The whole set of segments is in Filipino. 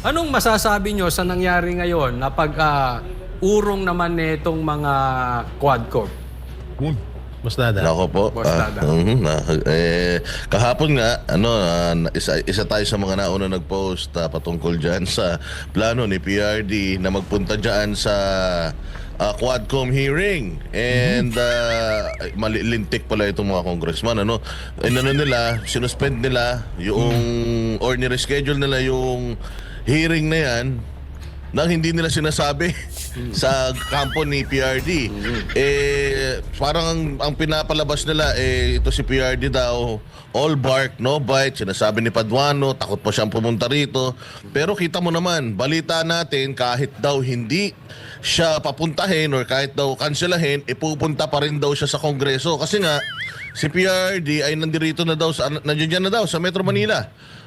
Anong masasabi nyo sa nangyari ngayon na urong naman nitong mga Quadcorp? Mas nada. Nako po. Boss Dada. Kahapon nga, isa tayo sa mga nauna nag-post patungkol dyan sa plano ni PRD na magpunta dyan sa Quadcom hearing. And malilintik pala itong mga congressman. Sinuspend nila yung, or nireschedule nila yung hearing na yan nang hindi nila sinasabi sa kampo ni PRD. Parang ang pinapalabas nila, ito si PRD daw, all bark, no bite. Sinasabi ni Paduano, takot pa siyang pumunta rito. Pero kita mo naman, balita natin, kahit daw hindi siya papuntahin or kahit daw kanselahin, pupunta pa rin daw siya sa Kongreso. Kasi nga, si PRD ay nandiyan na daw sa Metro Manila.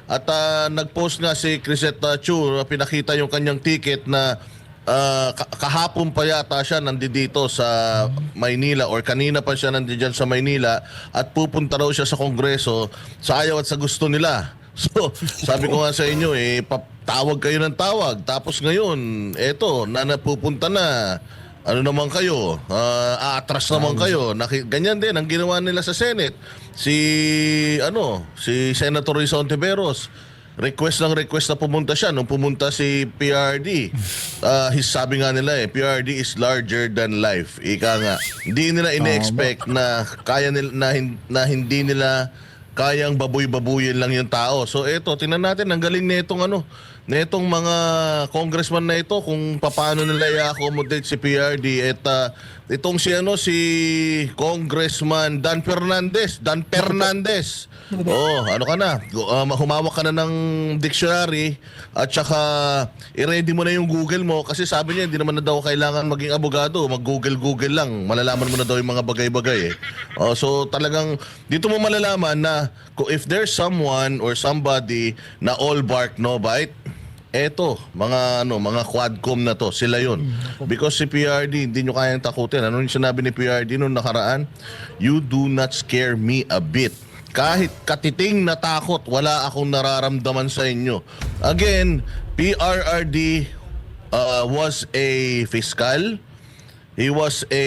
At nag-post nga si Crisette Chu, pinakita yung kanyang ticket na kahapon pa yata siya nandito sa Maynila or kanina pa siya nandiyan sa Maynila at pupunta raw siya sa Kongreso sa ayaw at sa gusto nila. So, sabi ko nga sa inyo, tawag kayo ng tawag. Tapos ngayon, eto, napupunta na. Ano naman kayo? Aatras naman kayo. Ganyan din ang ginawa nila sa Senate. Si Senator Risa Ontiveros, request na pumunta siya nung pumunta si PRD. Sabi nga nila PRD is larger than life. Ika nga. Hindi nila ine-expect na kaya nila na hindi nila kayang babuy-babuyin lang yung tao. So eto, tingnan natin ang galing netong mga congressman na ito kung paano nila i-accommodate si PRD at itong si Congressman Dan Fernandez. Ano ka na? Humawak ka na ng dictionary at saka i-ready mo na yung Google mo kasi sabi niya hindi naman na daw kailangan maging abogado, mag-Google lang. Malalaman mo na daw yung mga bagay-bagay so talagang dito mo malalaman na if there's someone or somebody na all bark no bite, eto, mga Quadcom na to, sila yun. Because si PRD, hindi nyo kayang takutin. Ano yung sinabi ni PRD noong nakaraan? You do not scare me a bit. Kahit katiting na takot, wala akong nararamdaman sa inyo. Again, PRRD was a fiscal. He was a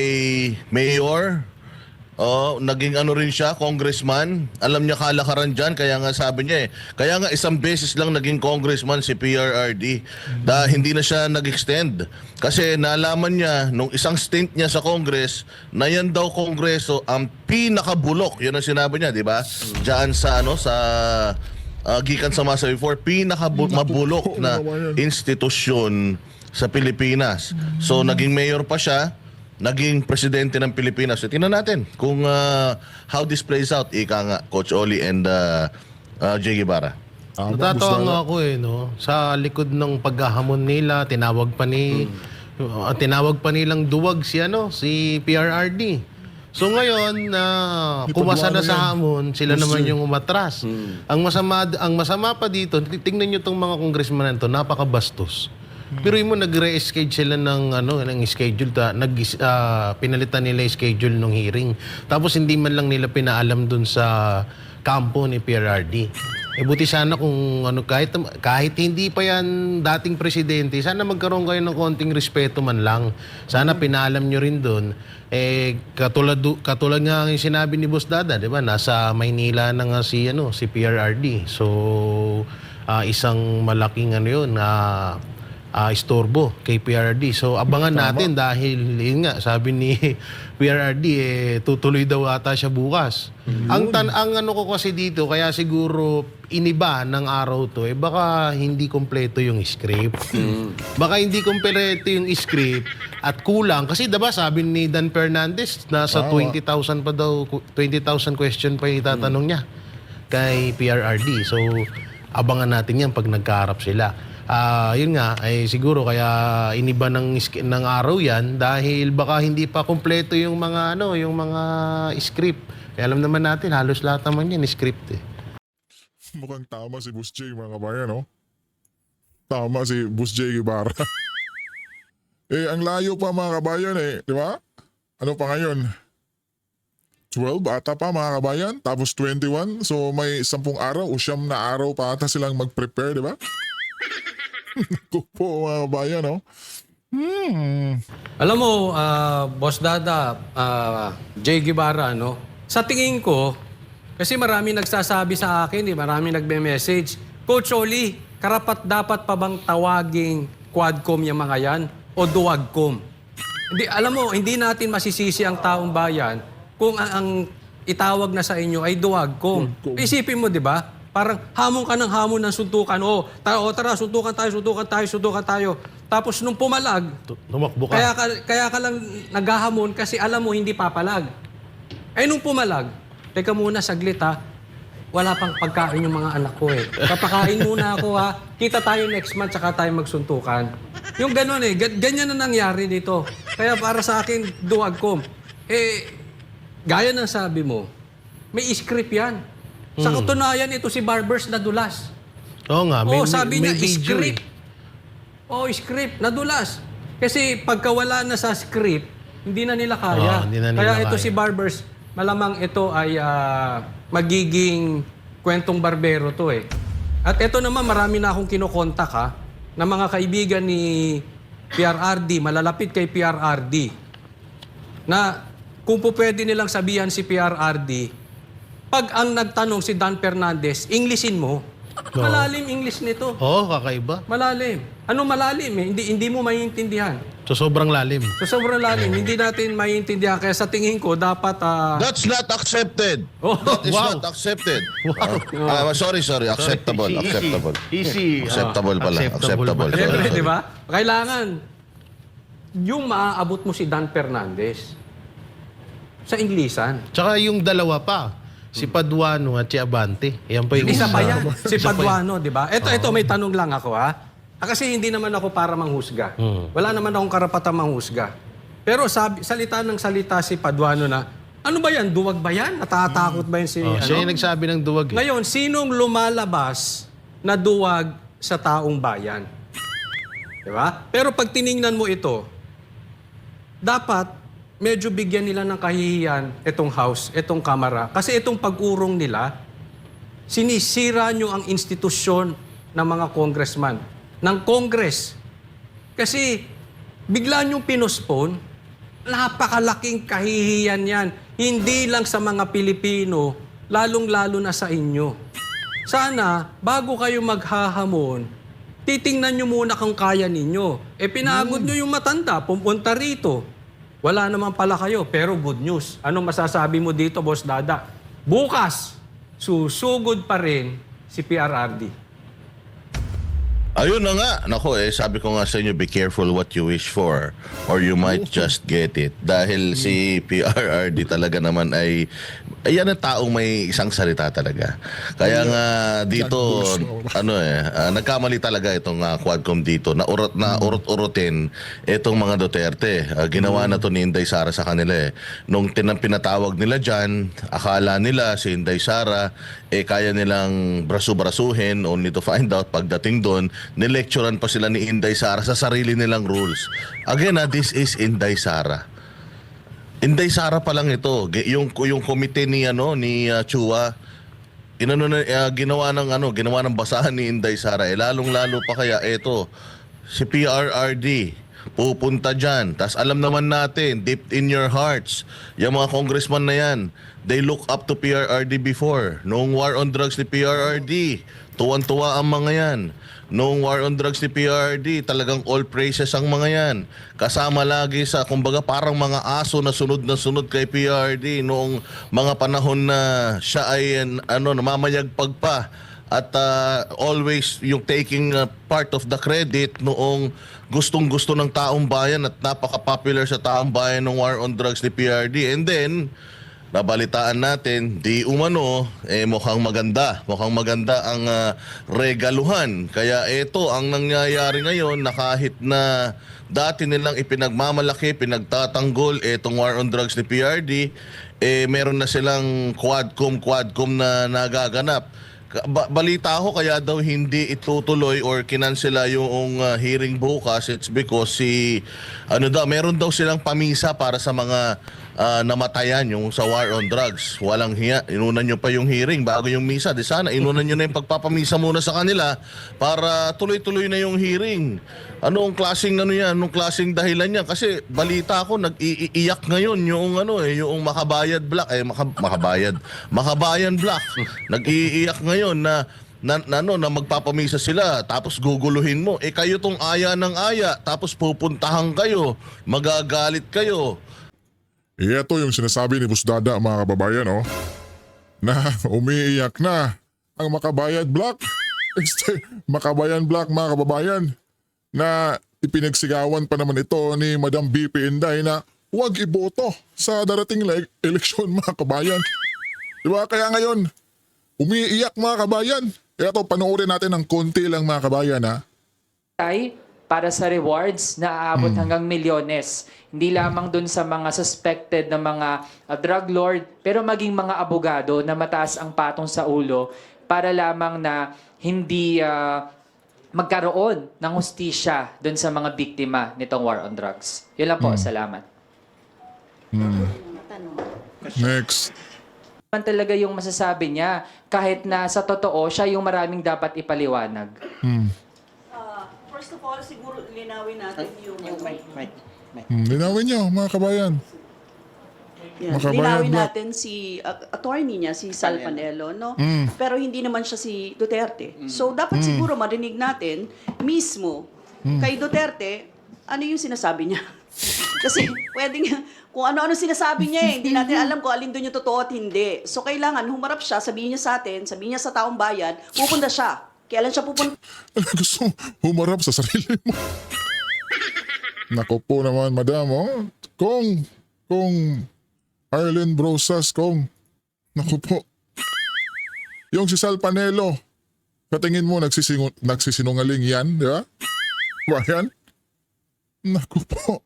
mayor. Naging rin siya, congressman. Alam niya kalakaran dyan, kaya nga sabi niya Kaya nga isang beses lang naging congressman si PRRD. Hindi na siya nag-extend. Kasi nalaman niya, nung isang stint niya sa Congress, na yan daw Kongreso ang pinakabulok. Yun ang sinabi niya, di ba? Diyan sa gikan sa Masa before, pinakamabulok na institusyon sa Pilipinas. So naging mayor pa siya, naging presidente ng Pilipinas. So, tingnan natin kung how this plays out. Ika nga, Coach Oli and Jay Guevara. Natatawa nga ako sa likod ng paghahamon nila, tinawag pa nilang duwag si PRRD. So ngayon pumasa na sa hamon, sila naman yung umatras. Ang masama pa dito, tingnan niyo tong mga congressman na ito, napakabastos. Pero mo nag-re-schedule sila ng schedule pinalitan nila yung schedule ng hearing. Tapos hindi man lang nila pinaalam dun sa kampo ni PRRD. Buti sana kung kahit hindi pa yan dating presidente, sana magkaroon kayo ng konting respeto man lang. Sana pinaalam nyo rin dun. Katulad nga yung sinabi ni Boss Dada, di ba? Nasa Maynila na nga si PRRD. So isang malaking istorbo kay PRRD. So abangan natin dahil yun nga sabi ni PRRD tutuloy daw ata siya bukas. Ang ko kasi dito kaya siguro iniba ng araw to baka hindi kompleto yung script. Baka hindi kompleto yung script at kulang kasi diba sabi ni Dan Fernandez nasa 20,000 pa daw 20,000 question pa itatanong niya kay PRRD. So abangan natin yan pag nagkaharap sila. Yun nga, siguro kaya iniba ng araw yan dahil baka hindi pa kompleto yung mga script. Kaya alam naman natin, halos lahat naman yan script Mukhang tama si Boss J, mga kabayan, Tama si Boss J Guevara. Ang layo pa, mga kabayan, di ba? Ano pa ngayon? 12 ata pa, mga kabayan, tapos 21. So may 10 araw o 9 na araw pa ata silang mag-prepare, di ba? Kupo mga kabayan, no? Alam mo, Boss Dada, Jay Guevara, no? Sa tingin ko, kasi marami nagsasabi sa akin, marami nagme-message, Coach Oli, karapat dapat pa bang tawaging Quadcom yung mga yan o Duwagcom? Hindi, alam mo, hindi natin masisisi ang taong bayan kung ang itawag na sa inyo ay Duwagcom. Isipin mo, di ba? Parang hamon ka ng hamon ng suntukan. Tara, suntukan tayo. Tapos nung pumalag, Tumakbo ka. kaya ka lang naghahamon kasi alam mo hindi papalag. Nung pumalag, teka muna saglit ha, wala pang pagkain yung mga anak ko eh. Papakain muna ako ha, kita tayo next month saka tayo magsuntukan. Yung gano'n ganyan na nangyari dito. Kaya para sa akin, Duwagcom. Gaya ng sabi mo, may script yan. Sa katunayan, ito si Barbers nadulas. Oo nga, Sabi may niya, video script. Script, nadulas. Kasi pagka wala na sa script, hindi na nila kaya. Hindi na nila Kaya ito kaya. si Barbers, malamang ito ay magiging kwentong barbero to eh. At ito naman, marami na akong kinokontak na mga kaibigan ni PRRD, malalapit kay PRRD, na kung po pwede nilang sabihan si PRRD, pag ang nagtanong si Dan Fernandez, Englishin mo. Malalim English nito. Kakaiba. Malalim. Ano malalim eh? Hindi mo maiintindihan. So, sobrang lalim. So sobrang lalim, hindi natin maiintindihan. Kaya sa tingin ko, dapat... That's not accepted. That is not accepted. Sorry. Acceptable. Easy. Acceptable pala. Acceptable. Siyempre, di ba? Kailangan yung maaabot mo si Dan Fernandez sa Inglisan. Tsaka yung dalawa pa. Si Paduano at si Abante. Yan pa yung Isa pa yan. Si Isa pa Paduano, di ba? Ito, may tanong lang ako kasi hindi naman ako para manghusga. Wala naman akong karapatang manghusga. Pero salita ng salita si Paduano na, ano ba yan? Duwag ba yan? Natatakot ba yan si... Siya yung nagsabi ng duwag. Ngayon, sinong lumalabas na duwag sa taong bayan? Di ba? Pero pag tiningnan mo ito, dapat medyo bigyan nila ng kahihiyan itong house, itong kamara. Kasi itong pag-urong nila, sinisira nyo ang institusyon ng mga congressman, ng Congress. Kasi bigla nyong pinospone, napakalaking kahihiyan yan. Hindi lang sa mga Pilipino, lalong-lalo na sa inyo. Sana, bago kayo maghahamon, titingnan nyo muna kung kaya ninyo. Pinagod nyo yung matanda, pumunta rito. Wala naman pala kayo, pero good news. Ano masasabi mo dito, Boss Dada? Bukas, susugod pa rin si PRRD. Ayun na nga. Nako sabi ko nga sa inyo, be careful what you wish for or you might just get it. Dahil si PRRD talaga naman ay yan ang taong may isang salita talaga. Kaya nga dito, nagkamali talaga itong Quadcom dito. Urot-urutin itong mga Duterte. Ginawa na to ni Inday Sara sa kanila eh. Nung pinatawag nila dyan, akala nila si Inday Sara kaya nilang brasu-brasuhin only to find out pagdating doon, nilecturean pa sila ni Inday Sara sa sarili nilang rules. Again, this is Inday Sara. Inday Sara pa lang ito. Yung komite ni Chua, ginawa ng basahan ni Inday Sara. Lalong-lalo pa kaya ito si PRRD pupunta dyan. Tas alam naman natin, deep in your hearts, yung mga congressman na yan, they look up to PRRD before. Noong war on drugs ni PRRD, tuwan-tuwa ang mga yan. Noong war on drugs ni PRRD, talagang all praises ang mga yan. Kasama lagi sa, kumbaga parang mga aso na sunod kay PRRD noong mga panahon na siya ay namamayagpag pa. At always yung taking part of the credit noong gustong-gusto ng taong bayan at napaka-popular sa taong bayan ng war on drugs ni PRD. And then, nabalitaan natin, di umano, mukhang maganda. Mukhang maganda ang regaluhan. Kaya ito ang nangyayari ngayon na kahit na dati nilang ipinagmamalaki, pinagtatanggol itong war on drugs ni PRD, meron na silang Quadcom na nagaganap. Balita ko kaya daw hindi itutuloy or kinansela yung hearing bukas. It's because meron daw silang pamisa para sa mga namatayan yung sa war on drugs. Walang hiya. Inunan nyo pa yung hearing bago yung misa. Di sana, inunan nyo na yung pagpapamisa muna sa kanila para tuloy-tuloy na yung hearing. Anong klaseng ano yan? Anong klaseng dahilan yan? Kasi balita ko, nag-iiyak ngayon yung yung Makabayan Black. Nag-iiyak ngayon na magpapamisa sila tapos guguluhin mo. Kayo tong aya ng aya tapos pupuntahan kayo, magagalit kayo. Ito yung sinasabi ni Boss Dada mga kababayan, na umiiyak na ang Makabayan Black. Makabayan Black mga kababayan, na ipinagsigawan pa naman ito ni Madam BP Inday na huwag iboto sa darating eleksyon mga kabayan. Diba? Kaya ngayon, umiiyak mga kabayan. Ito, panoorin natin ng konti lang mga kabayan ay para sa rewards na aabot hanggang milyones. Hindi lamang dun sa mga suspected na mga drug lord, pero maging mga abogado na mataas ang patong sa ulo para lamang na hindi magkaroon ng hustisya dun sa mga biktima nitong war on drugs. Yun lang po, salamat. Next. Man talaga yung masasabi niya, kahit na sa totoo, siya yung maraming dapat ipaliwanag. First of all, siguro linawin natin yung Linawin nyo mga kabayan. yeah, Makabayan linawin Black. natin si attorney niya, si Sal Panelo, no? Pero hindi naman siya si Duterte. So, dapat siguro marinig natin mismo kay Duterte, ano yung sinasabi niya. Kasi pwedeng, kung ano-ano sinasabi niya hindi natin alam kung alin doon yung totoo at hindi. So, kailangan humarap siya, sabihin niya sa atin, sabihin niya sa taong bayan, pupunta siya. Kailan siya pupunta? Gusto mo humarap sa sarili mo. Naku po naman, madam, Kung Arlen Brosas, naku po. Yung si Sal Panelo, katingin mo nagsisinungaling yan, di ba? Bayan? Naku po.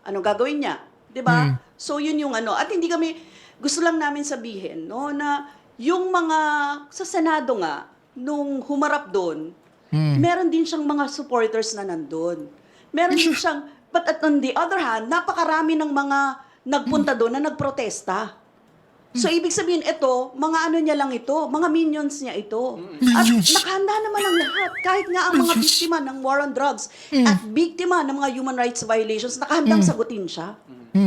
Anong gagawin niya? 'Di ba? So yun yung ano. At hindi kami gusto lang namin sabihin na yung mga sa Senado nga nung humarap doon, meron din siyang mga supporters na nandoon. Meron din siyang but on the other hand, napakarami ng mga nagpunta doon na nagprotesta. So, ibig sabihin ito, mga ano niya lang ito, mga minions niya ito. Minions? At nakahanda naman ang lahat. Kahit nga ang mga biktima ng war on drugs at biktima ng mga human rights violations, nakahandang sagutin siya.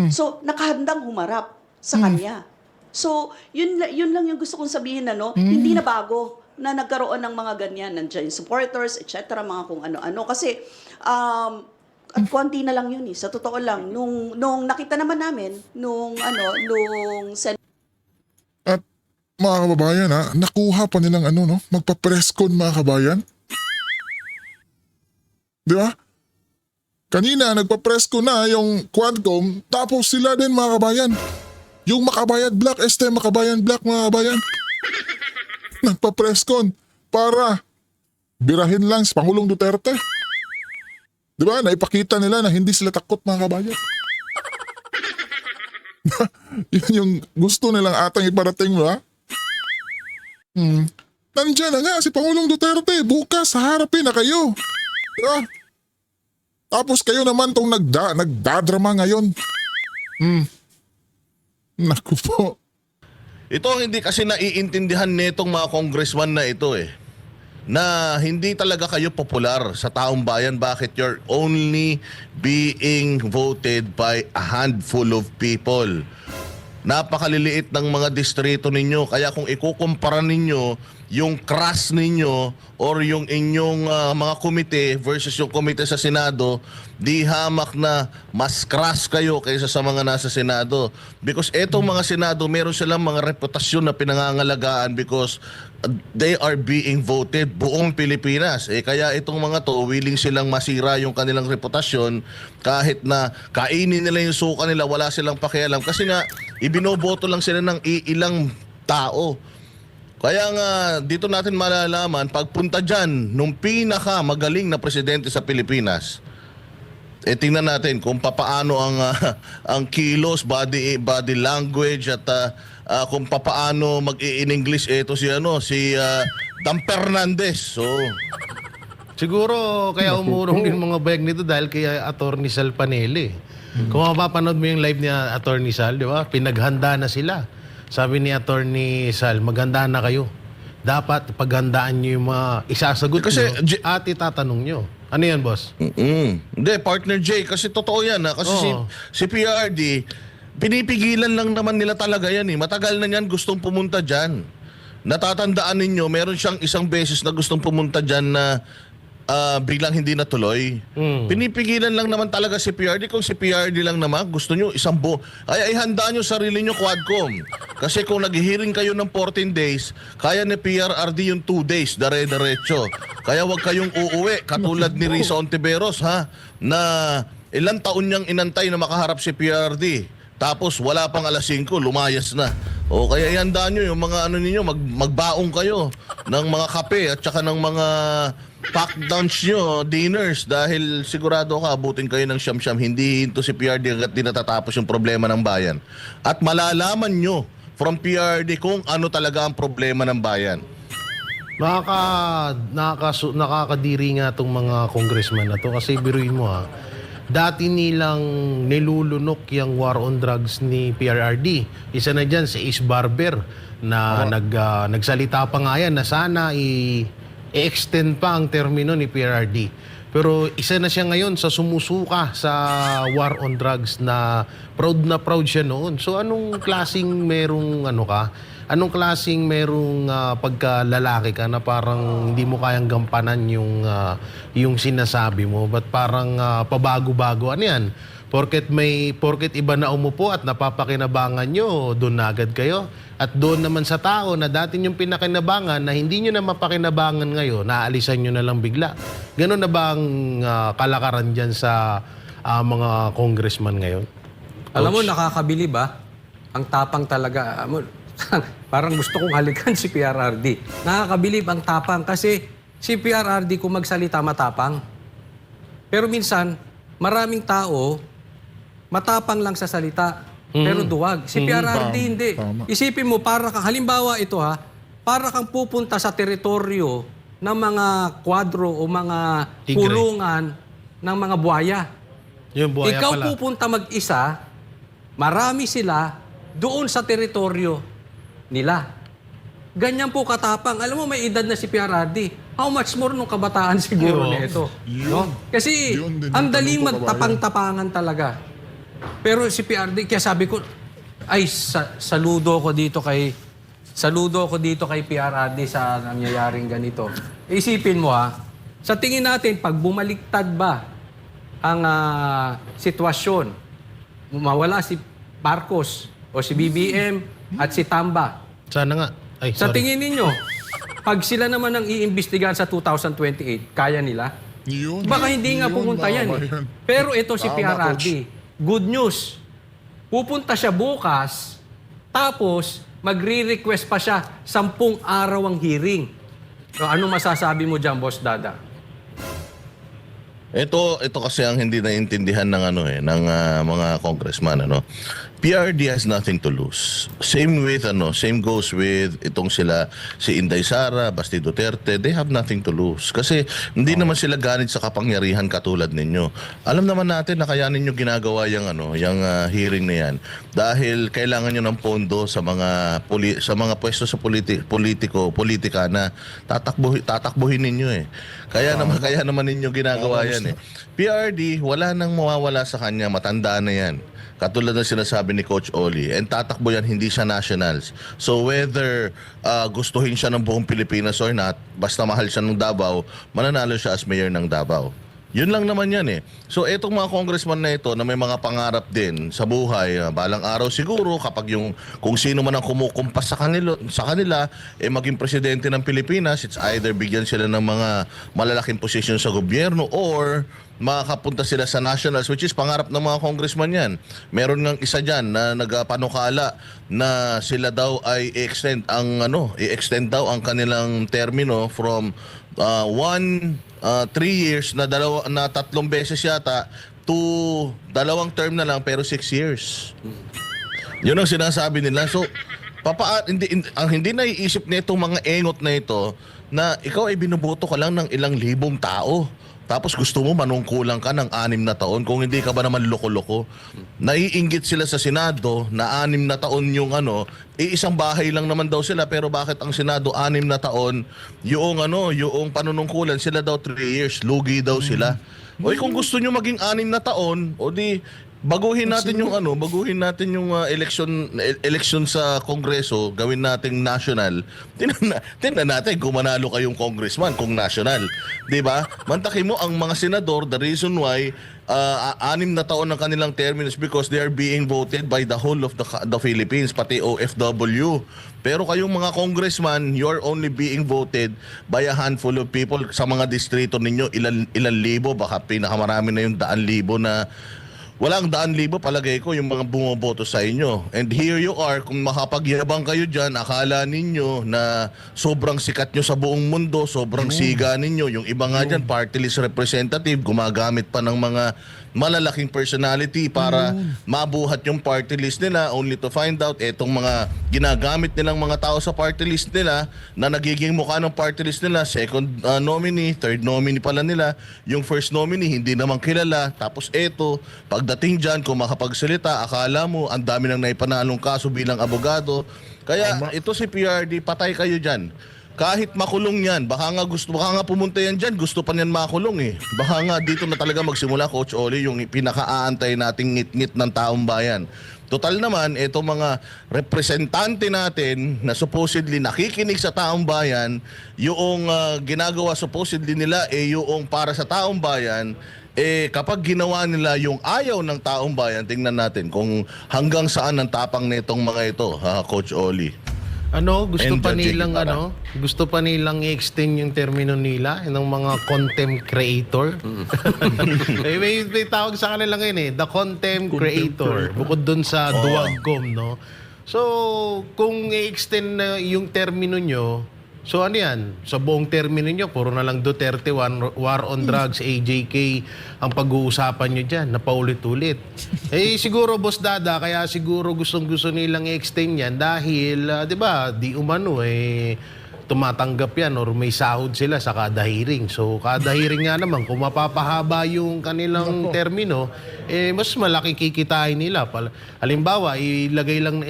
So, nakahandang humarap sa kanya. So, yun lang yung gusto kong sabihin hindi na bago na nagkaroon ng mga ganyan. Nandiyan yung supporters, etc. mga kung ano-ano. Kasi, at konti na lang yun Sa totoo lang, nung nakita naman namin, nung At mga kababayan nakuha pa nilang magpa-presscon mga kabayan. Di ba? Kanina nagpa-presscon na yung Quadcom, tapos sila din mga kabayan. Yung Makabayan Black, Makabayan Black mga kabayan. Nagpa-presscon para birahin lang si Pangulong Duterte. Di ba? Naipakita nila na hindi sila takot mga kabayan. Yun yung gusto nilang atang iparating, ba? Nandiyan na nga si Pangulong Duterte. Bukas, harapin na kayo. Diba? Tapos kayo naman tong nagdadrama ngayon. Naku po. Ito ang hindi kasi naiintindihan nitong mga congressman na ito na hindi talaga kayo popular sa taong bayan. Bakit you're only being voted by a handful of people? Napakaliliit ng mga distrito ninyo. Kaya kung ikukumpara ninyo yung crush ninyo or yung inyong mga komite versus yung komite sa Senado, di hamak na mas crush kayo kaysa sa mga nasa Senado. Because etong mga Senado, meron silang mga reputasyon na pinangangalagaan because they are being voted buong Pilipinas. Kaya itong mga to, willing silang masira yung kanilang reputasyon kahit na kainin nila yung suka nila, wala silang pakialam. Kasi nga, ibinoboto lang sila ng ilang tao. Kaya nga, dito natin malalaman, pagpunta dyan, nung pinaka magaling na presidente sa Pilipinas, tingnan natin kung papaano ang kilos, body language at kung papaano mag-i-in English si Dan Fernandez. So, Siguro kaya umurong din mga bayag nito dahil kay Attorney Sal Panele. Kung mapapanood mo yung live ni Attorney Sal, di ba? Pinaghanda na sila. Sabi ni Attorney Sal, maghanda na kayo. Dapat paghandaan nyo yung mga isasagot Kasi, nyo at itatanong nyo. Ano yan, boss? Hindi, partner Jay, kasi totoo yan. Kasi Oo. si PRD, pinipigilan lang naman nila talaga yan. Matagal na yan gustong pumunta dyan. Natatandaan ninyo, meron siyang isang beses na gustong pumunta dyan na biglang hindi natuloy. Pinipigilan lang naman talaga si PRD. Kung si PRD lang naman, gusto nyo ay handaan nyo sarili nyo Quadcom. Kasi kung nag-hearing kayo ng 14 days, kaya ni PRRD yung 2 days, dare-diretso. Kaya wag kayong uuwi, katulad ni Risa Ontiveros, na ilang taon niyang inantay na makaharap si PRD. Tapos wala pang alas 5, lumayas na. O kaya ihandaan nyo yung mga ano ninyo, magbaong kayo ng mga kape at saka ng mga pack lunch nyo, dinners, dahil sigurado ka abutin kayo ng siyam-siyam. Hindi hinto si PRD hanggat di natatapos yung problema ng bayan. At malalaman nyo from PRD kung ano talaga ang problema ng bayan. Nakakadiri nga itong mga congressman na to kasi biruin mo dati nilang nilulunok yung war on drugs ni PRRD. Isa na dyan si Ace Barber na nagsalita pa nga yan na sana i-extend pa ang termino ni PRRD. Pero isa na siya ngayon sa sumusuka sa war on drugs na proud siya noon. So anong klaseng merong Anong klaseng merong pagkalalaki ka na parang hindi mo kayang gampanan yung sinasabi mo, but parang pabago-bago? Ano yan? Porket iba na umupo at napapakinabangan nyo, doon na agad kayo. At doon naman sa tao na dati yung pinakinabangan na hindi nyo na mapakinabangan ngayon, naalisan nyo na lang bigla. Ganon na ba ang kalakaran dyan sa mga congressman ngayon? Alam mo, nakakabilib ang tapang talaga. Parang gusto kong halikan si PRRD. Nakakabilib ang tapang kasi si PRRD kung magsalita matapang. Pero minsan, maraming tao matapang lang sa salita pero duwag. Si PRRD hindi. Tama. Isipin mo, halimbawa ito para kang pupunta sa teritoryo ng mga kwadro o mga Tigre. kulungan ng mga buhaya. Yung buhaya Ikaw pala. pupunta mag-isa, marami sila doon sa teritoryo nila. Ganyan po katapang. Alam mo, may edad na si PRRD. How much more nung kabataan siguro nito? No? Kasi Yun din ang yung daling tanong ko, magtapang-tapangan talaga. Pero si PRRD, kaya sabi ko, ay, saludo ko dito kay PRRD sa nangyayaring ganito. Isipin mo sa tingin natin, pag bumaliktad ba ang sitwasyon, mawala si Marcos o si BBM at si Tamba. Sana nga. Ay, Sa sorry. tingin ninyo, pag sila naman ang iimbestigahan sa 2028, kaya nila? Yun. Baka hindi nga Yun, pumunta yan. mga bayan. Pero ito si Tama, PRRD. Good news. Pupunta siya bukas, tapos magre-request pa siya 10 araw ang hearing. So, ano masasabi mo dyan, Boss Dada? Ito kasi ang hindi naiintindihan ng ng mga congressman PRD has nothing to lose. Same goes with itong si Inday Sara, Basti Duterte, they have nothing to lose. Kasi hindi naman sila ganit sa kapangyarihan katulad ninyo. Alam naman natin na kaya ninyo ginagawa yung hearing na yan dahil kailangan nyo ng pondo sa mga pwesto sa politika na tatakbuhin ninyo Kaya naman ninyo ginagawa yan PRD, wala nang mawawala sa kanya, matanda na yan. Katulad ng sinasabi ni Coach Oli. And tatakbo yan, hindi siya nationals. So whether gustuhin siya ng buong Pilipinas or not, basta mahal siya ng Davao, mananalo siya as mayor ng Davao. Yun lang naman yan So etong mga congressman na ito na may mga pangarap din sa buhay, balang araw siguro kapag kung sino man ang kumukumpas sa kanila maging presidente ng Pilipinas, it's either bigyan sila ng mga malalaking posisyon sa gobyerno or makapunta sila sa nationals, which is pangarap ng mga congressman yan. Meron ngang isa dyan na nagpanukala na sila daw ay i-extend daw ang kanilang termino from 3 years na 3 beses yata to 2 term na lang pero 6 years. Yun ang sinasabi nila. So, ang hindi naiisip nitong mga engot na ito na ikaw ay binuboto ka lang ng ilang libong tao. Tapos gusto mo manungkulan ka ng 6 na taon kung hindi ka ba naman loko-loko. Naiinggit sila sa Senado na 6 na taon yung isang bahay lang naman daw sila, pero bakit ang Senado 6 na taon yung yung panunungkulan sila daw 3 years, lugi daw sila. O kung gusto nyo maging 6 na taon, o di baguhin natin yung election sa Kongreso, gawin nating national. Tingnan natin kung manalo kayong congressman kung national, 'di ba? Mantakin mo ang mga senador, the reason why 6 na taon ng kanilang term is because they are being voted by the whole of the Philippines, pati OFW. Pero kayong mga congressman, you are only being voted by a handful of people. Sa mga distrito ninyo, ilan libo, baka pinakamarami na yung 100,000 na walang 100,000 palagay ko yung mga bumoboto sa inyo. And here you are, kung makapagyabang kayo dyan, akala ninyo na sobrang sikat nyo sa buong mundo, sobrang siga ninyo. Yung iba nga dyan, party list representative, gumagamit pa ng mga malalaking personality para mabuhat yung party list nila, only to find out etong mga ginagamit nilang mga tao sa party list nila na nagiging mukha ng party list nila, second nominee, third nominee pala nila, yung first nominee hindi naman kilala. Tapos eto, pagdating dyan, kung makapagsalita, akala mo ang dami nang naipanalong kaso bilang abogado. Kaya ito si PRD, patay kayo dyan. Kahit makulong yan, baka nga pumunta yan dyan, gusto pa niyan makulong eh. Baka nga dito na talaga magsimula, Coach Oli, yung pinaka-aantay nating ngit-ngit ng taong bayan. Total naman, ito mga representante natin na supposedly nakikinig sa taong bayan, yung ginagawa supposedly nila yung para sa taong bayan, kapag ginawa nila yung ayaw ng taong bayan, tingnan natin kung hanggang saan ang tapang nitong mga ito, Coach Oli. Gusto pa nilang i-extend yung termino nila ng mga content creator. may tawag sa kanila ngayon the content creator. Bukod dun sa duwagcom, no? So, kung i-extend na yung termino nyo, so ano yan? Sa buong termino nyo, puro na lang Duterte, war on drugs, AJK, ang pag-uusapan nyo dyan, na paulit-ulit. Siguro, Boss Dada, kaya siguro gustong-gusto nilang i-extend yan dahil, di ba, di umano, tumatanggap yan or may sahod sila sa kada hearing. So, kada hearing nga naman, kung mapapahaba yung kanilang termino, mas malaki kikitain nila. Halimbawa, ilagay lang,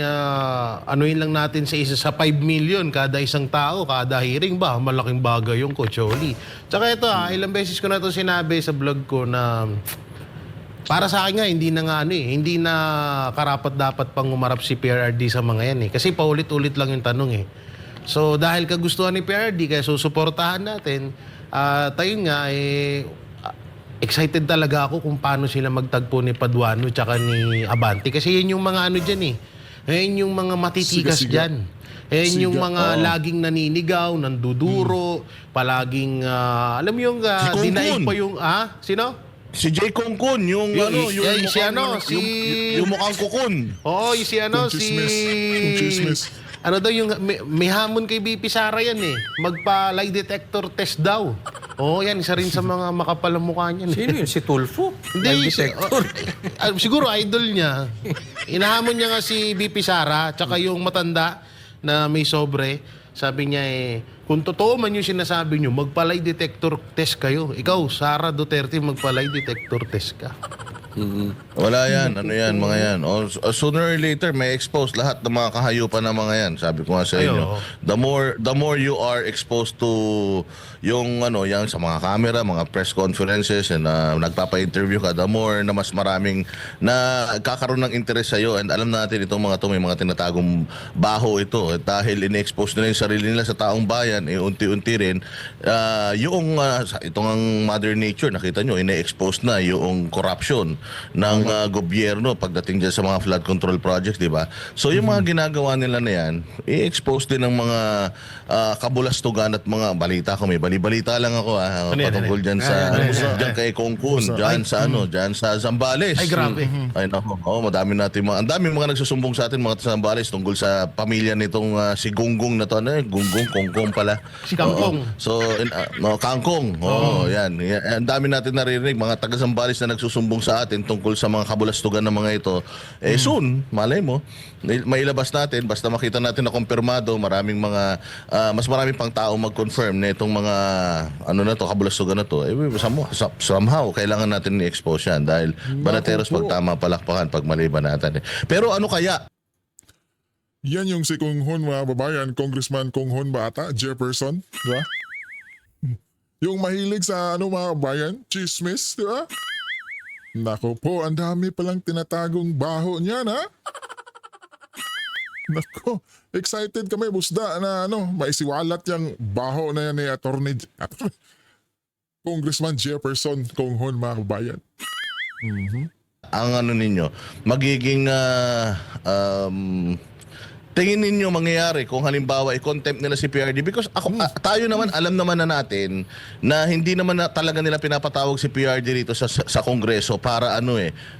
anuin lang natin sa 5 million kada isang tao, kada hearing ba? Malaking bagay yung Coach Oli. Tsaka ito ilang beses ko na ito sinabi sa vlog ko na para sa akin nga, hindi na karapat-dapat pang umarap si PRRD sa mga yan Kasi paulit-ulit lang yung tanong So, dahil kagustuhan ni PRD, kaya susuportahan natin, tayo nga, excited talaga ako kung paano sila magtagpo ni Paduano tsaka ni Abante. Kasi yun yung mga dyan Yun yung mga matitikas dyan. Yun yung mga laging naninigaw, nanduduro, palaging, alam mo yung, dinaig pa yung, sino? Si Jay Kongkon, yung mukhang kukun. Oo, Chismis. Yung may hamon kay BP Sara yan magpa-lie detector test daw. Yan, isa rin sa mga makapalang mukha niyan. Sino yun? Si Tulfo? Hindi, siguro idol niya. Inahamon niya nga si BP Sara, tsaka yung matanda na may sobre. Sabi niya kung totoo man yung sinasabi niyo, magpa-lie detector test kayo. Ikaw, Sara Duterte, magpa-lie detector test ka. Wala yan, mga yan. Sooner or later, may expose lahat ng mga kahayupan ng mga yan. Sabi ko nga sa inyo. The more you are exposed to yung yan sa mga camera, mga press conferences, and nagpapa-interview ka, the more na mas maraming na kakaroon ng interest sa'yo. And alam natin itong mga may mga tinatagong baho ito. Dahil in-expose nila yung sarili nila sa taong bayan, unti-unti rin, itong ang Mother Nature, nakita nyo, ine-expose na yung corruption ng gobyerno pagdating dyan sa mga flood control projects, di ba? So yung mga ginagawa nila na yan, i-expose din ng mga kabulastugan at mga balita. Kung may balita lang ako patungkol dyan sa dyan kay Kongkun, dyan sa Zambales. Ay, grabe. Ay nako, madami natin ang dami mga nagsusumbong sa atin mga Zambales tungkol sa pamilya nitong si Gunggong na to, Kongkong pala. Si Kangkong. Kangkong. Yan. Ang dami natin naririnig mga taga Zambales na nagsusumbong sa atin natin tungkol sa mga kabulastugan ng mga ito, soon, malay mo, mailabas natin, basta makita natin na kumpirmado, mas maraming pang tao mag-confirm na itong mga kabulastugan na to, somehow, kailangan natin i-expose yan dahil balateros pag tama palakpakan, pag mali banatan. Pero ano kaya? Yan yung si Kung Hon, mga babayan, Congressman Kung Hon ba ata? Jefferson, di ba? Yung mahilig sa mga bayan, chismis, di ba? Nako po, ang dami palang tinatagong baho niyan, ha? Nako, excited kami, busda, na maisiwalat yung baho na yan ni Congressman Jefferson Kung Hon, mga babayan. Ang ninyo, magiging tingin ninyo mangyayari kung halimbawa i-contempt nila si PRD? Because tayo naman, alam naman na natin na hindi naman talaga nila pinapatawag si PRD rito sa Kongreso para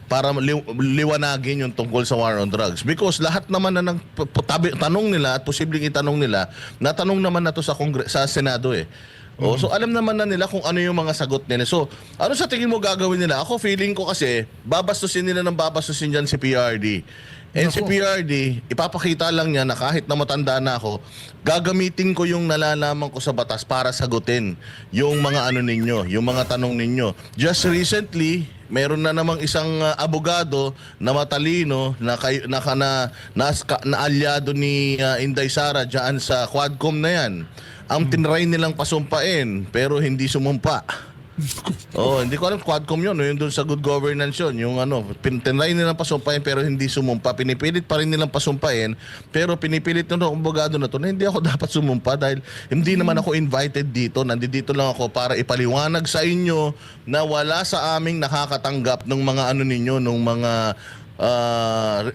para liwanagin yung tungkol sa war on drugs. Because lahat naman na tanong nila at posibleng itanong nila, natanong naman na to sa Senado so alam naman na nila kung ano yung mga sagot nila. So ano sa tingin mo gagawin nila? Ako feeling ko kasi babastusin nila ng babastusin dyan si PRD. And si PRD, ipapakita lang niya na kahit na matanda na ako, gagamitin ko yung nalalaman ko sa batas para sagutin yung mga ninyo, yung mga tanong ninyo. Just recently, meron na namang isang abogado na matalino na alyado ni Inday Sara dyan sa Quadcom na yan. Ang tinry nilang pasumpain pero hindi sumumpa. Hindi ko alam Quadcom yun, yung doon sa good governance yun, yung tinry nilang pasumpain pero hindi sumumpa, pinipilit pa rin nilang pasumpain pero pinipilit ng abogado na to na hindi ako dapat sumumpa dahil hindi naman ako invited dito, nandito lang ako para ipaliwanag sa inyo na wala sa aming nakakatanggap ng mga ninyo, ng mga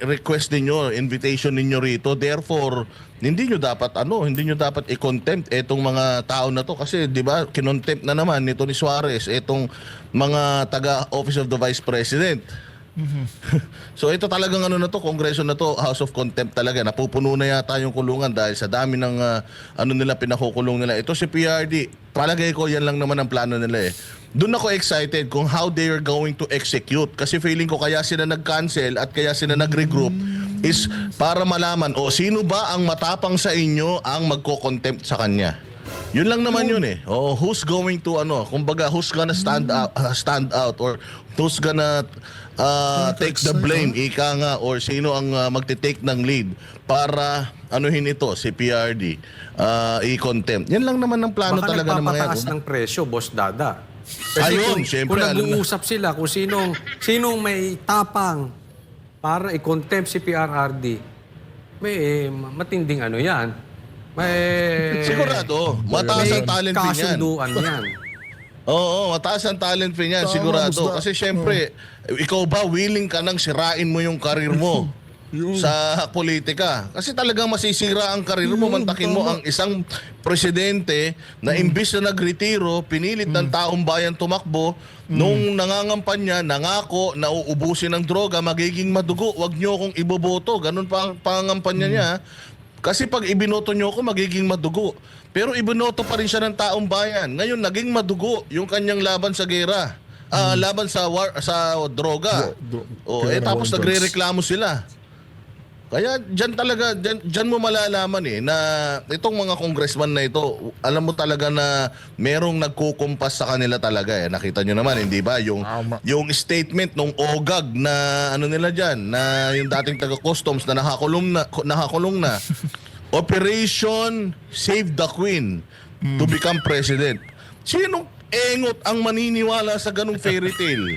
request ninyo, invitation ninyo rito. Therefore, hindi nyo dapat i-contempt etong mga tao na to kasi 'di ba kinontempt na naman nito ni Suarez etong mga taga Office of the Vice President. So ito talagang Kongreso na to, House of Contempt talaga. Napupuno na yata yung kulungan dahil sa dami ng nila pinakukulong nila. Ito si PRD, palagay ko yan lang naman ang plano nila Doon ako excited kung how they are going to execute. Kasi feeling ko kaya sila nag-cancel at kaya sila nag-regroup is para malaman sino ba ang matapang sa inyo ang magko-contempt sa kanya. Yun lang naman yun who's going to kumbaga who's gonna stand out or who's gonna take the blame or sino ang magte-take ng lead para ito si PRD i-contempt. Yan lang naman ang plano Baka talaga ng mga nagpapataas ng presyo, Boss Dada. Kasi Ayun, kung syempre, nag-uusap sila kung sinong may tapang para i-contempt si PRRD, may matinding yan. Sigurado, mataas ang talent fee niyan. Kasunduan yan. Oo, mataas ang talent fee niyan, sigurado. Basta. Kasi syempre, ikaw ba willing ka nang sirain mo yung karir mo sa politika? Kasi talagang masisira ang karir mo, mantakin mo ang isang presidente na imbis na nagretiro, pinilit ng taong bayan tumakbo, nung nangangampanya, nangako na uubusin ng droga, magiging madugo, wag nyo akong iboboto. Ganun pa ang pangangampanya niya. Kasi pag ibinoto nyo ako, magiging madugo. Pero ibinoto pa rin siya ng taong bayan. Ngayon, naging madugo yung kanyang laban sa gera. Laban sa droga. Tapos nagrereklamo sila. Kaya dyan mo malalaman na itong mga congressman na ito, alam mo talaga na merong nagkukumpas sa kanila talaga Nakita nyo naman, hindi ba? Yung statement nung OGAG na nila dyan, na yung dating taga-customs na nakakulong na. Operation Save the Queen to become president. Sinong engot ang maniniwala sa ganung fairy tale?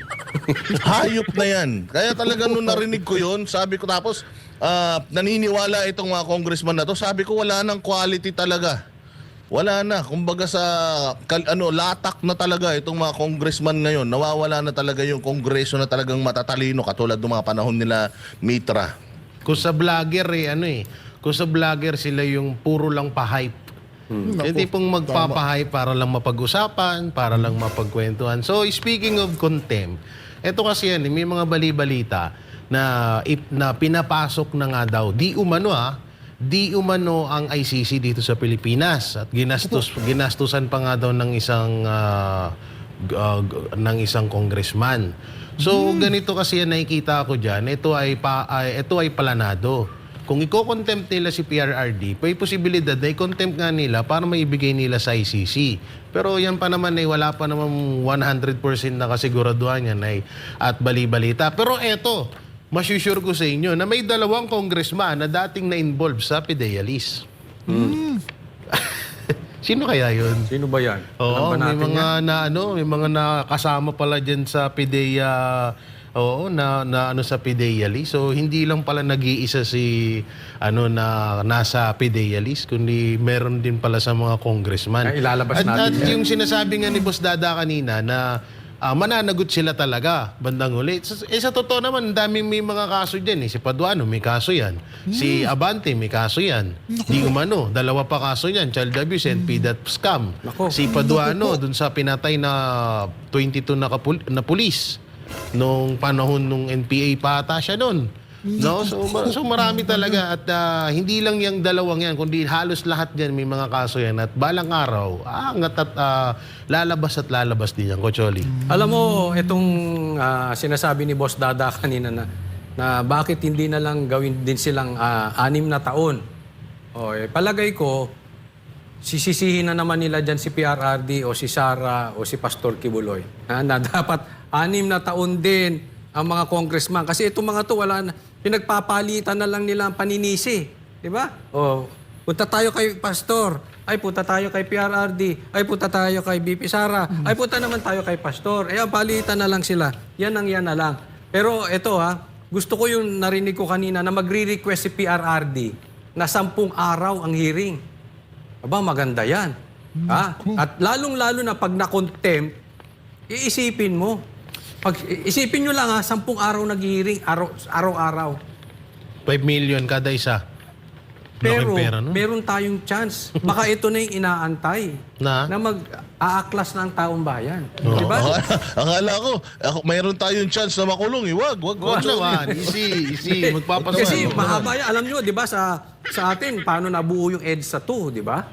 Hayop na yan. Kaya talaga nung narinig ko yun, sabi ko tapos, naniniwala itong mga congressman na to, sabi ko wala nang quality talaga. Wala na. Kumbaga sa latak na talaga itong mga congressman ngayon. Nawawala na talaga yung kongreso na talagang matatalino katulad ng mga panahon nila Mitra. Kung sa vlogger kung sa vlogger sila yung puro lang pa-hype. Hindi pong magpapahype para lang mapag-usapan, para lang mapagkwentuhan. So speaking of contempt, ito kasi may mga bali-balita na pinapasok na nga daw di umano ang ICC dito sa Pilipinas at ginastusan pa nga daw ng isang ng isang congressman. So ganito kasi ang nakikita ko diyan, ito ay planado. Kung i-contempt nila si PRRD, may posibilidad na i-contempt nga nila para maibigay nila sa ICC. Pero yan pa naman ay wala pa naman 100% na kasiguraduhan yan ay at bali-balita. Pero eto, masusure ko sa inyo na may 2 congressman na dating na-involve sa PIDEA list. Sino kaya yun? Sino ba yan? Oo, Alam ba may natin mga yan? may mga nakasama pala diyan sa PIDEA. Oo, na sa PIDEA list. So hindi lang pala nag-iisa si na nasa PIDEA list, kundi meron din pala sa mga congressman. Ay, ilalabas at natin yan. yung sinasabi nga ni Boss Dada kanina na mananagot sila talaga bandang huli. Sa totoo naman, daming may mga kaso diyan. Si Paduano, may kaso yan. Si Abante, may kaso yan. Di umano, 2 pa kaso yan. Child abuse and PDAT scam. Nako. Si Paduano, dun sa pinatay na 22 na pulis. Nung panahon nung NPA pa ata siya nun. No? So marami talaga at hindi lang yung 2 yan, kundi halos lahat dyan may mga kaso yan at balang araw, lalabas din yan, Coach Oli. Alam mo, itong sinasabi ni Boss Dada kanina na bakit hindi na lang gawin din silang 6 na taon. Palagay ko, sisisihin na naman nila dyan si PRRD o si Sara o si Pastor Kibuloy. Na dapat 6 na taon din ang mga congressman. Kasi itong mga to, wala na. Pinagpapalitan na lang nila ang paninisi. Di ba? Punta tayo kay Pastor. Ay, punta tayo kay PRRD. Ay, punta tayo kay BP Sara. Ay, punta naman tayo kay Pastor. Ang palitan na lang sila. Yan na lang. Pero ito gusto ko yung narinig ko kanina na magre-request si PRRD na 10 araw ang hearing. Aba, maganda yan. At lalong-lalo na pag na-contempt, iisipin mo. Isipin nyo lang 10 araw nag-hearing, araw-araw. 5 million kada isa. Pero Laking pera, no? meron tayong chance. Baka ito na yung inaantay Na mag-aaklas ng taong bayan. Di ba? Akala ko, mayroon tayong chance na makulong. Wag. naman. Easy. Magpapasama. Kasi mahaba yan. Alam nyo, di ba, sa atin, paano nabuo yung EDSA 2, di ba?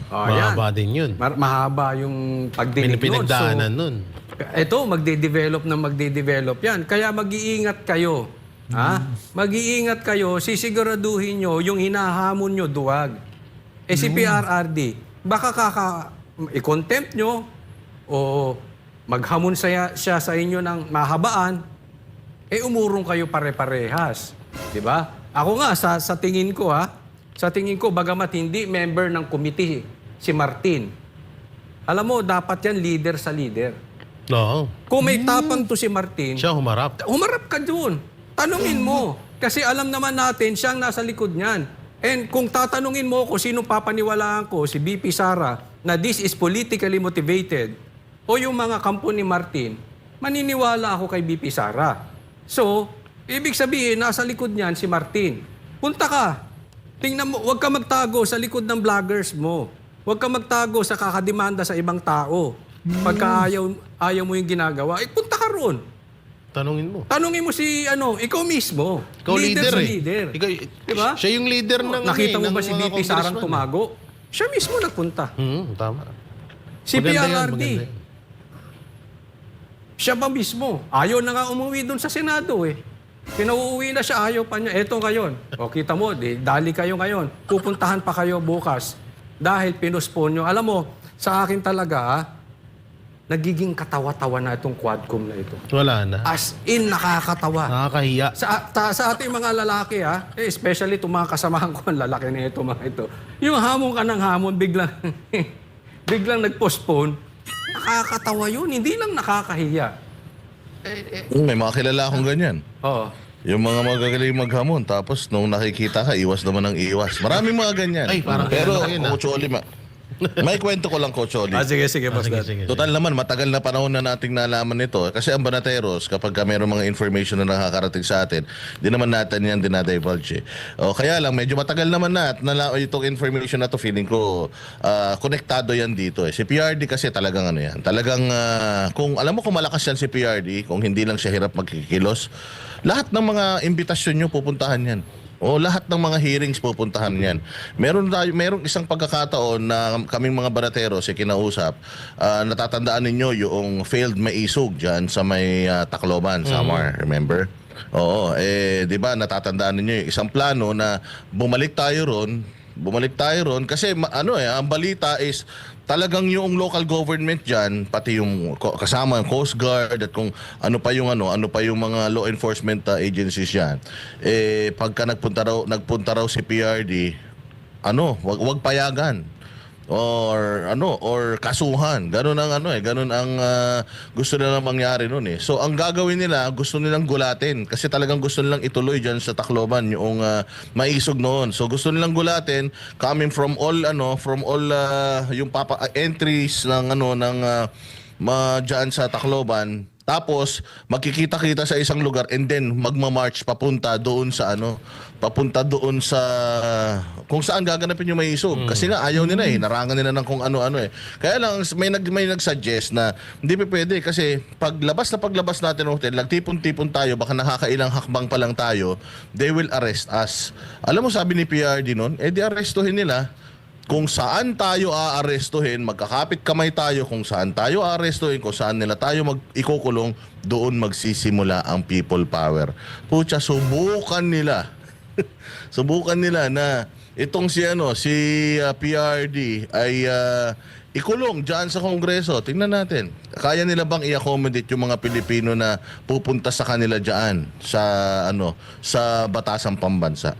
Mahaba din yun. Mahaba yung pagdinig nun. Pinagdaanan nun. Ito, magde-develop yan. Kaya mag-iingat kayo. Mag-iingat kayo, sisiguraduhin nyo yung hinahamon nyo duwag. Si PRRD, baka i-contempt nyo o maghamon siya sa inyo ng mahabaan, umurong kayo pare-parehas. Di ba? Ako nga, sa tingin ko, bagamat hindi member ng committee si Martin, alam mo, dapat yan leader sa leader. Oo. Kung may tapang to si Martin, Siya humarap. humarap ka doon. Tanungin mo. Kasi alam naman natin, siyang nasa likod niyan. And kung tatanungin mo ko sino papaniwalaan ko, si BP Sara, na this is politically motivated, o yung mga kampo ni Martin, maniniwala ako kay BP Sara. So, ibig sabihin, nasa likod niyan si Martin. Punta ka. Tingnan mo, huwag ka magtago sa likod ng vloggers mo. Huwag ka magtago sa kakademanda sa ibang tao. Pagka ayaw mo yung ginagawa, punta ka roon. Tanungin mo. Tanungin mo si ikaw mismo. Ikaw leader sa eh. leader. Diba? Siya yung leader ng Nakita mo ng ba si mga BP Sarang congressman, tumago? Siya mismo nagpunta. Tama. Si Maganda yan, PRRD. maganda yan. Siya ba mismo? Ayaw na nga umuwi doon sa Senado eh. Pinauuwi na siya, ayaw pa niya. Eto ngayon. O kita mo, dali kayo ngayon. Pupuntahan pa kayo bukas. Dahil pinuspon nyo. Alam mo, sa akin talaga, nagiging katawa-tawa na itong Quadcom na ito. Wala na. As in, nakakatawa. Nakakahiya. Sa ating mga lalaki, especially itong mga kasamahan ko, ang lalaki na ito, mga ito. Yung hamon ka ng hamon, biglang nag-postpone, nakakatawa yun. Hindi lang nakakahiya. May mga kilala akong ganyan. Oo. Yung mga magagaling maghamon, tapos nung nakikita ka, iwas naman ng iwas. Maraming mga ganyan. Ay, parang Pero, kilala ko yun, Coach Oli, may kwento ko lang, Coach Oli. Sige, boss. Sige. Total naman, matagal na panahon na nating nalaman nito. Kasi ang Banateros, kapag mayroong mga information na nakakarating sa atin, di naman natin yan dinadivulge. Kaya lang, medyo matagal naman na at itong information na to, feeling ko, konektado yan dito. Si PRD kasi talagang ano yan. Talagang, kung alam mo kung malakas yan si PRD, kung hindi lang siya hirap magkikilos, lahat ng mga imbitasyon nyo, pupuntahan yan. O lahat ng mga hearings pupuntahan yan. Merong isang pagkakataon na kaming mga baratero si kinausap, natatandaan ninyo yung failed maisog dyan sa may Tacloban, Samar, remember? Oo, 'di ba natatandaan ninyo yung isang plano na bumalik tayo ron kasi ang balita is talagang yung local government diyan, pati yung kasama yung Coast Guard at kung ano pa yung mga law enforcement agencies diyan. Pagka nagpunta raw si PRD, wag payagan or kasuhan. Ganun ang gusto nilang mangyari noon eh. So ang gagawin nila, gusto nilang gulatin kasi talagang gusto nilang ituloy diyan sa Tacloban yung maisog noon. So gusto nilang gulatin coming from all yung entries ng diyan sa Tacloban. Tapos magkikita-kita sa isang lugar and then magma-march papunta doon sa kung saan gaganapin yung maisog. Kasi nga ayaw nila narangan nila ng kung ano-ano eh. Kaya lang may nag-suggest na hindi pa pwede kasi paglabas natin ng hotel, nagtipon-tipon tayo, baka nakakailang hakbang pa lang tayo, they will arrest us. Alam mo sabi ni PRD noon, di arrestuhin nila. Kung saan tayo aarestuhin, magkakapit kamay tayo kung saan tayo aarestuhin, kung saan nila tayo ikukulong, doon magsisimula ang people power. Pucha, subukan nila. Subukan nila na itong si PRD ay ikulong diyan sa Kongreso. Tingnan natin. Kaya nila bang i-accommodate yung mga Pilipino na pupunta sa kanila diyan sa sa batasang pambansa?